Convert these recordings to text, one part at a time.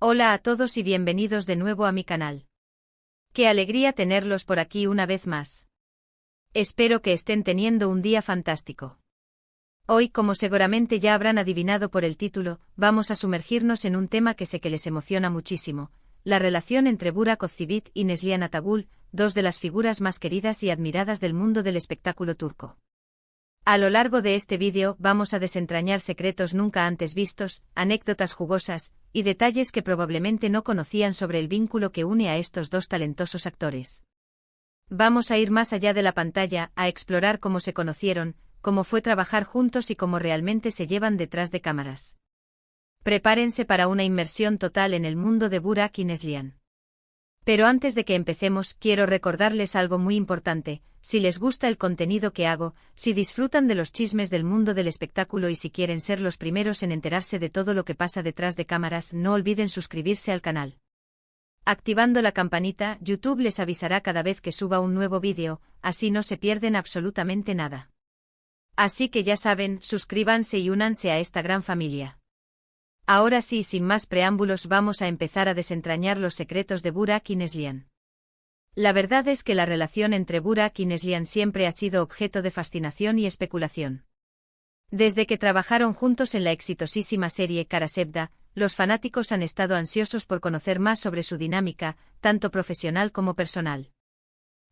Hola a todos y bienvenidos de nuevo a mi canal. Qué alegría tenerlos por aquí una vez más. Espero que estén teniendo un día fantástico. Hoy, como seguramente ya habrán adivinado por el título, vamos a sumergirnos en un tema que sé que les emociona muchísimo, la relación entre Burak Özçivit y Neslihan Atagül, dos de las figuras más queridas y admiradas del mundo del espectáculo turco. A lo largo de este vídeo vamos a desentrañar secretos nunca antes vistos, anécdotas jugosas, y detalles que probablemente no conocían sobre el vínculo que une a estos dos talentosos actores. Vamos a ir más allá de la pantalla, a explorar cómo se conocieron, cómo fue trabajar juntos y cómo realmente se llevan detrás de cámaras. Prepárense para una inmersión total en el mundo de Burak y Neslihan. Pero antes de que empecemos, quiero recordarles algo muy importante: si les gusta el contenido que hago, si disfrutan de los chismes del mundo del espectáculo y si quieren ser los primeros en enterarse de todo lo que pasa detrás de cámaras, no olviden suscribirse al canal. Activando la campanita, YouTube les avisará cada vez que suba un nuevo vídeo, así no se pierden absolutamente nada. Así que ya saben, suscríbanse y únanse a esta gran familia. Ahora sí, sin más preámbulos, vamos a empezar a desentrañar los secretos de Burak y Neslihan. La verdad es que la relación entre Burak y Neslihan siempre ha sido objeto de fascinación y especulación. Desde que trabajaron juntos en la exitosísima serie Kara Sevda, los fanáticos han estado ansiosos por conocer más sobre su dinámica, tanto profesional como personal.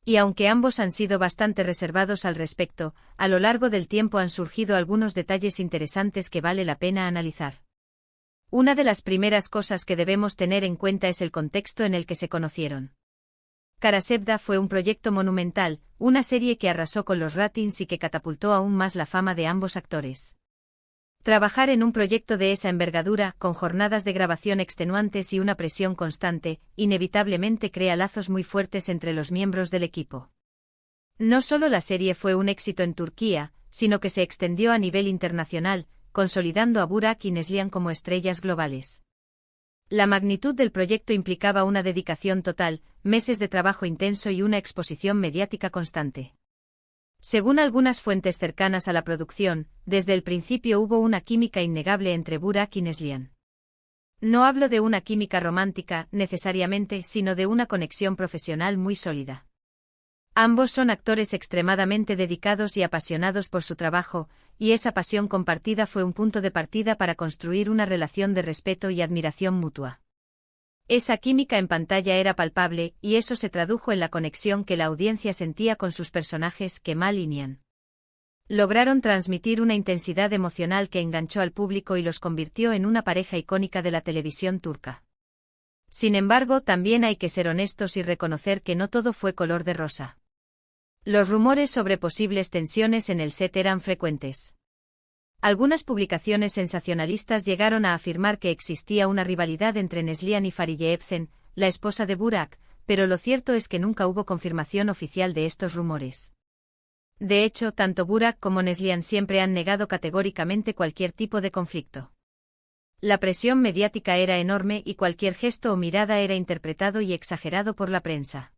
Y aunque ambos han sido bastante reservados al respecto, a lo largo del tiempo han surgido algunos detalles interesantes que vale la pena analizar. Una de las primeras cosas que debemos tener en cuenta es el contexto en el que se conocieron. Kara Sevda fue un proyecto monumental, una serie que arrasó con los ratings y que catapultó aún más la fama de ambos actores. Trabajar en un proyecto de esa envergadura, con jornadas de grabación extenuantes y una presión constante, inevitablemente crea lazos muy fuertes entre los miembros del equipo. No solo la serie fue un éxito en Turquía, sino que se extendió a nivel internacional, consolidando a Burak y Neslihan como estrellas globales. La magnitud del proyecto implicaba una dedicación total, meses de trabajo intenso y una exposición mediática constante. Según algunas fuentes cercanas a la producción, desde el principio hubo una química innegable entre Burak y Neslihan. No hablo de una química romántica, necesariamente, sino de una conexión profesional muy sólida. Ambos son actores extremadamente dedicados y apasionados por su trabajo, y esa pasión compartida fue un punto de partida para construir una relación de respeto y admiración mutua. Esa química en pantalla era palpable, y eso se tradujo en la conexión que la audiencia sentía con sus personajes, Kemal y Nihan. Lograron transmitir una intensidad emocional que enganchó al público y los convirtió en una pareja icónica de la televisión turca. Sin embargo, también hay que ser honestos y reconocer que no todo fue color de rosa. Los rumores sobre posibles tensiones en el set eran frecuentes. Algunas publicaciones sensacionalistas llegaron a afirmar que existía una rivalidad entre Neslihan y Fariye Evcen, la esposa de Burak, pero lo cierto es que nunca hubo confirmación oficial de estos rumores. De hecho, tanto Burak como Neslihan siempre han negado categóricamente cualquier tipo de conflicto. La presión mediática era enorme y cualquier gesto o mirada era interpretado y exagerado por la prensa.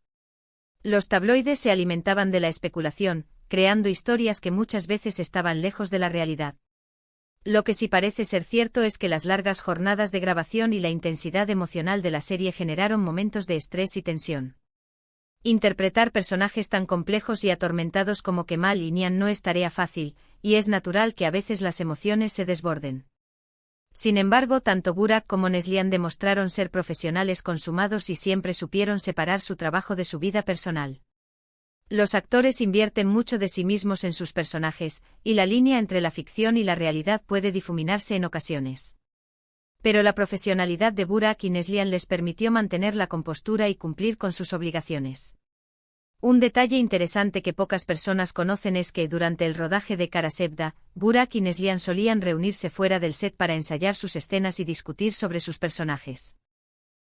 Los tabloides se alimentaban de la especulación, creando historias que muchas veces estaban lejos de la realidad. Lo que sí parece ser cierto es que las largas jornadas de grabación y la intensidad emocional de la serie generaron momentos de estrés y tensión. Interpretar personajes tan complejos y atormentados como Kemal y Nihan no es tarea fácil, y es natural que a veces las emociones se desborden. Sin embargo, tanto Burak como Neslihan demostraron ser profesionales consumados y siempre supieron separar su trabajo de su vida personal. Los actores invierten mucho de sí mismos en sus personajes, y la línea entre la ficción y la realidad puede difuminarse en ocasiones. Pero la profesionalidad de Burak y Neslihan les permitió mantener la compostura y cumplir con sus obligaciones. Un detalle interesante que pocas personas conocen es que durante el rodaje de Kara Sevda, Burak y Neslihan solían reunirse fuera del set para ensayar sus escenas y discutir sobre sus personajes.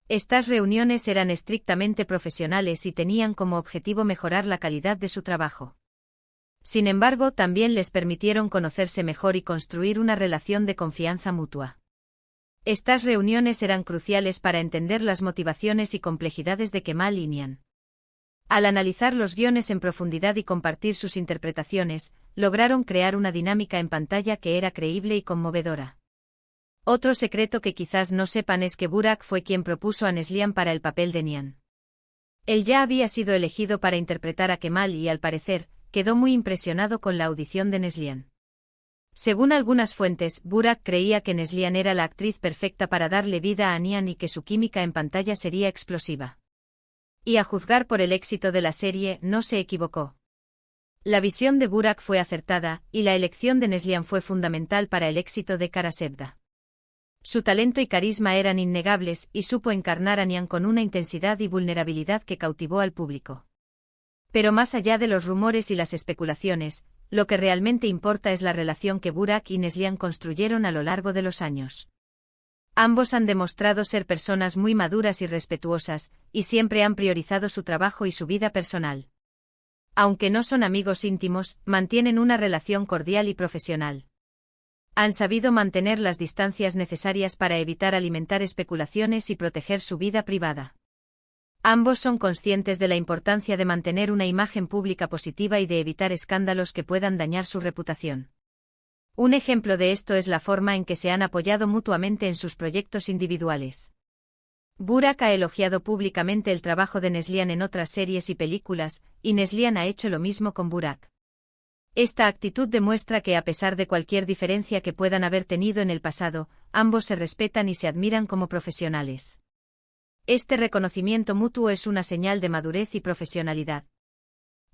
Estas reuniones eran estrictamente profesionales y tenían como objetivo mejorar la calidad de su trabajo. Sin embargo, también les permitieron conocerse mejor y construir una relación de confianza mutua. Estas reuniones eran cruciales para entender las motivaciones y complejidades de Kemal y Nihan. Al analizar los guiones en profundidad y compartir sus interpretaciones, lograron crear una dinámica en pantalla que era creíble y conmovedora. Otro secreto que quizás no sepan es que Burak fue quien propuso a Neslihan para el papel de Nihan. Él ya había sido elegido para interpretar a Kemal y, al parecer, quedó muy impresionado con la audición de Neslihan. Según algunas fuentes, Burak creía que Neslihan era la actriz perfecta para darle vida a Nihan y que su química en pantalla sería explosiva. Y a juzgar por el éxito de la serie, no se equivocó. La visión de Burak fue acertada, y la elección de Neslihan fue fundamental para el éxito de Kara Sevda. Su talento y carisma eran innegables, y supo encarnar a Nihan con una intensidad y vulnerabilidad que cautivó al público. Pero más allá de los rumores y las especulaciones, lo que realmente importa es la relación que Burak y Neslihan construyeron a lo largo de los años. Ambos han demostrado ser personas muy maduras y respetuosas, y siempre han priorizado su trabajo y su vida personal. Aunque no son amigos íntimos, mantienen una relación cordial y profesional. Han sabido mantener las distancias necesarias para evitar alimentar especulaciones y proteger su vida privada. Ambos son conscientes de la importancia de mantener una imagen pública positiva y de evitar escándalos que puedan dañar su reputación. Un ejemplo de esto es la forma en que se han apoyado mutuamente en sus proyectos individuales. Burak ha elogiado públicamente el trabajo de Neslihan en otras series y películas, y Neslihan ha hecho lo mismo con Burak. Esta actitud demuestra que, a pesar de cualquier diferencia que puedan haber tenido en el pasado, ambos se respetan y se admiran como profesionales. Este reconocimiento mutuo es una señal de madurez y profesionalidad.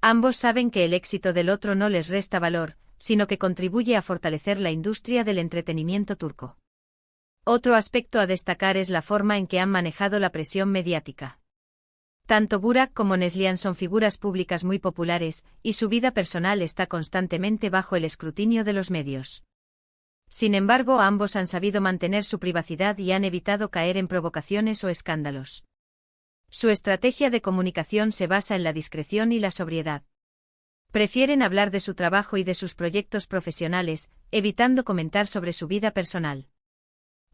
Ambos saben que el éxito del otro no les resta valor, sino que contribuye a fortalecer la industria del entretenimiento turco. Otro aspecto a destacar es la forma en que han manejado la presión mediática. Tanto Burak como Neslihan son figuras públicas muy populares, y su vida personal está constantemente bajo el escrutinio de los medios. Sin embargo, ambos han sabido mantener su privacidad y han evitado caer en provocaciones o escándalos. Su estrategia de comunicación se basa en la discreción y la sobriedad. Prefieren hablar de su trabajo y de sus proyectos profesionales, evitando comentar sobre su vida personal.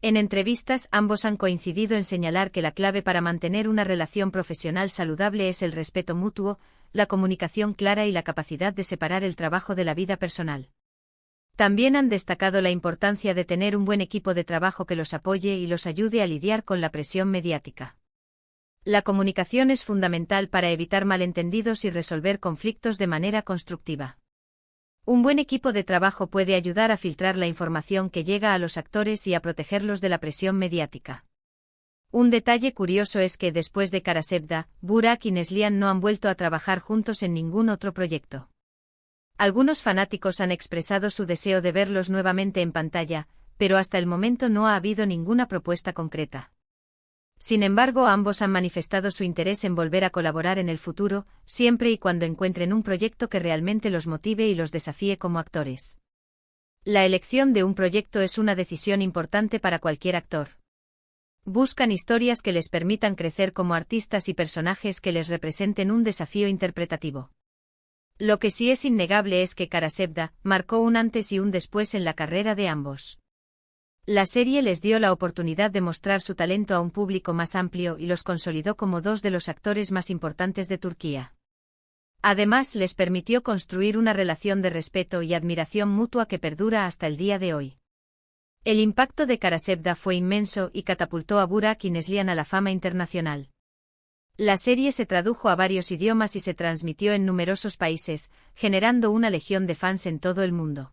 En entrevistas, ambos han coincidido en señalar que la clave para mantener una relación profesional saludable es el respeto mutuo, la comunicación clara y la capacidad de separar el trabajo de la vida personal. También han destacado la importancia de tener un buen equipo de trabajo que los apoye y los ayude a lidiar con la presión mediática. La comunicación es fundamental para evitar malentendidos y resolver conflictos de manera constructiva. Un buen equipo de trabajo puede ayudar a filtrar la información que llega a los actores y a protegerlos de la presión mediática. Un detalle curioso es que después de Kara Sevda, Burak y Neslihan no han vuelto a trabajar juntos en ningún otro proyecto. Algunos fanáticos han expresado su deseo de verlos nuevamente en pantalla, pero hasta el momento no ha habido ninguna propuesta concreta. Sin embargo, ambos han manifestado su interés en volver a colaborar en el futuro, siempre y cuando encuentren un proyecto que realmente los motive y los desafíe como actores. La elección de un proyecto es una decisión importante para cualquier actor. Buscan historias que les permitan crecer como artistas y personajes que les representen un desafío interpretativo. Lo que sí es innegable es que Kara Sevda marcó un antes y un después en la carrera de ambos. La serie les dio la oportunidad de mostrar su talento a un público más amplio y los consolidó como dos de los actores más importantes de Turquía. Además, les permitió construir una relación de respeto y admiración mutua que perdura hasta el día de hoy. El impacto de Kara Sevda fue inmenso y catapultó a Burak y Neslihan a la fama internacional. La serie se tradujo a varios idiomas y se transmitió en numerosos países, generando una legión de fans en todo el mundo.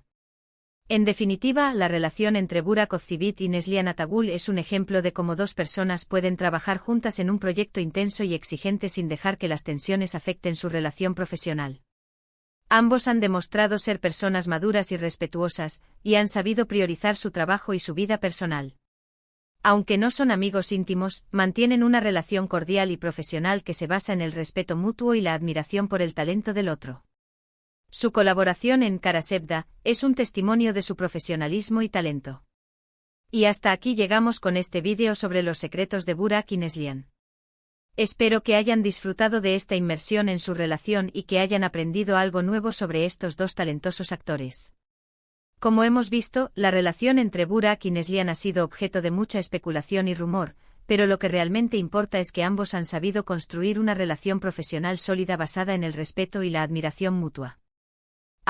En definitiva, la relación entre Burak Özçivit y Neslihan Atagül es un ejemplo de cómo dos personas pueden trabajar juntas en un proyecto intenso y exigente sin dejar que las tensiones afecten su relación profesional. Ambos han demostrado ser personas maduras y respetuosas, y han sabido priorizar su trabajo y su vida personal. Aunque no son amigos íntimos, mantienen una relación cordial y profesional que se basa en el respeto mutuo y la admiración por el talento del otro. Su colaboración en Kara Sevda es un testimonio de su profesionalismo y talento. Y hasta aquí llegamos con este vídeo sobre los secretos de Burak y Neslihan. Espero que hayan disfrutado de esta inmersión en su relación y que hayan aprendido algo nuevo sobre estos dos talentosos actores. Como hemos visto, la relación entre Burak y Neslihan ha sido objeto de mucha especulación y rumor, pero lo que realmente importa es que ambos han sabido construir una relación profesional sólida basada en el respeto y la admiración mutua.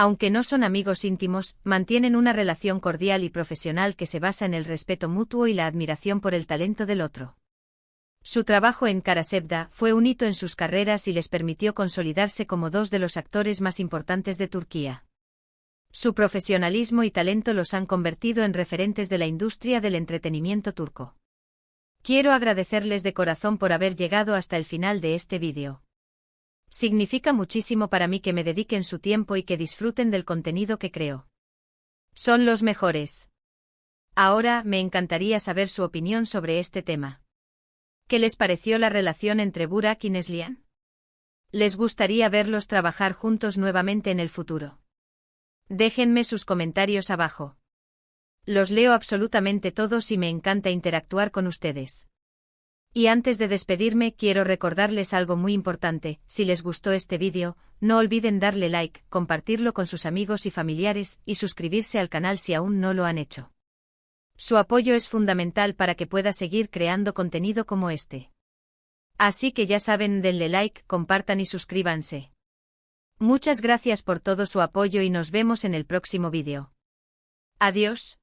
Aunque no son amigos íntimos, mantienen una relación cordial y profesional que se basa en el respeto mutuo y la admiración por el talento del otro. Su trabajo en Karasevda fue un hito en sus carreras y les permitió consolidarse como dos de los actores más importantes de Turquía. Su profesionalismo y talento los han convertido en referentes de la industria del entretenimiento turco. Quiero agradecerles de corazón por haber llegado hasta el final de este vídeo. Significa muchísimo para mí que me dediquen su tiempo y que disfruten del contenido que creo. Son los mejores. Ahora, me encantaría saber su opinión sobre este tema. ¿Qué les pareció la relación entre Burak y Neslihan? ¿Les gustaría verlos trabajar juntos nuevamente en el futuro? Déjenme sus comentarios abajo. Los leo absolutamente todos y me encanta interactuar con ustedes. Y antes de despedirme, quiero recordarles algo muy importante: si les gustó este vídeo, no olviden darle like, compartirlo con sus amigos y familiares, y suscribirse al canal si aún no lo han hecho. Su apoyo es fundamental para que pueda seguir creando contenido como este. Así que ya saben, denle like, compartan y suscríbanse. Muchas gracias por todo su apoyo y nos vemos en el próximo vídeo. Adiós.